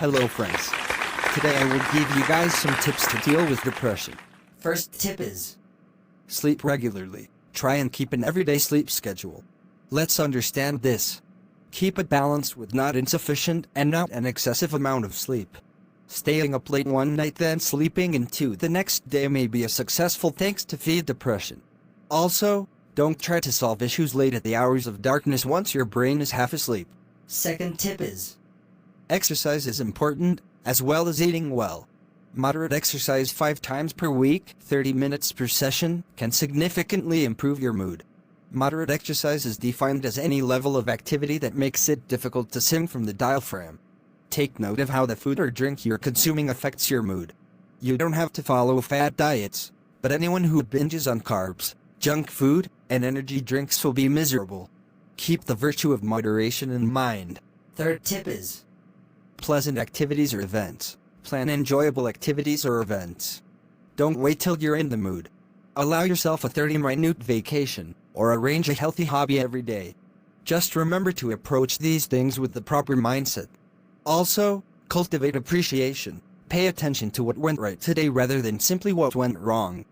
Hello friends. Today I will give you guys some tips to deal with depression. First tip is sleep regularly. Try and keep an everyday sleep schedule. Let's understand this. Keep it balanced with not insufficient and not an excessive amount of sleep. Staying up late one night then sleeping into the next day may be a successful thanks to feed depression. Also, don't try to solve issues late at the hours of darkness once your brain is half asleep. second tip is exercise is important, as well as eating well. Moderate exercise 5 times per week, 30 minutes per session, can significantly improve your mood. Moderate exercise is defined as any level of activity that makes it difficult to sing from the diaphragm. Take note of how the food or drink you're consuming affects your mood. You don't have to follow fad diets, but anyone who binges on carbs, junk food, and energy drinks will be miserable. Keep the virtue of moderation in mind. third tip is pleasant activities or events. Plan enjoyable activities or events. Don't wait till you're in the mood. Allow yourself a 30-minute vacation, or arrange a healthy hobby every day. Just remember to approach these things with the proper mindset. Also, cultivate appreciation. Pay attention to what went right today rather than simply what went wrong.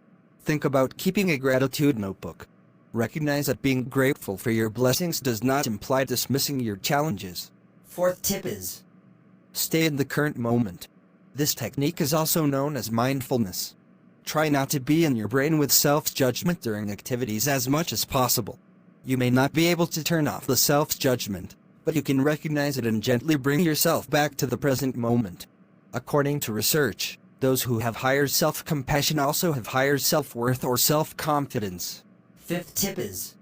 Think about keeping a gratitude notebook. Recognize that being grateful for your blessings does not imply dismissing your challenges. fourth tip is stay in the current moment. This technique is also known as mindfulness. Try not to be in your brain with self-judgment during activities as much as possible. You may not be able to turn off the self-judgment, but you can recognize it and gently bring yourself back to the present moment. According to research, those who have higher self-compassion also have higher self-worth or self-confidence. fifth tip is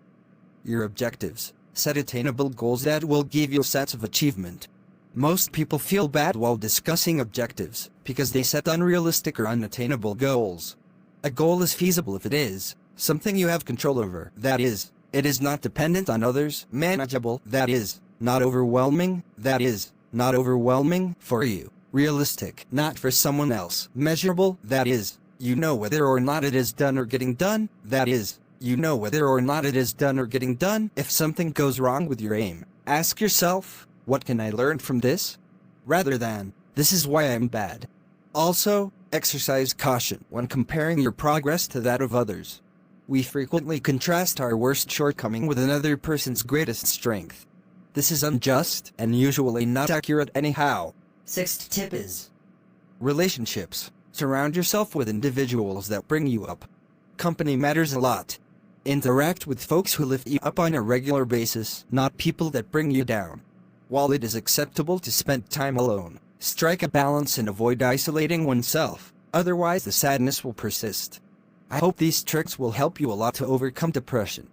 Your objectives. Set attainable goals that will give you a sense of achievement. Most people feel bad while discussing objectives because they set unrealistic or unattainable goals. A goal is feasible if it is something you have control over, that is, it is not dependent on others, manageable, that is, not overwhelming, that is, not overwhelming for you, realistic, not for someone else, measurable, that is, you know whether or not it is done or getting done, that is, you know whether or not it is done or getting done. If something goes wrong with your aim, ask yourself, what can I learn from this? Rather than, this is why I'm bad. Also, exercise caution when comparing your progress to that of others. We frequently contrast our worst shortcoming with another person's greatest strength. This is unjust and usually not accurate anyhow. sixth tip is relationships. Surround yourself with individuals that bring you up. Company matters a lot. Interact with folks who lift you up on a regular basis, not people that bring you down. While it is acceptable to spend time alone, strike a balance and avoid isolating oneself, otherwise the sadness will persist. I hope these tricks will help you a lot to overcome depression.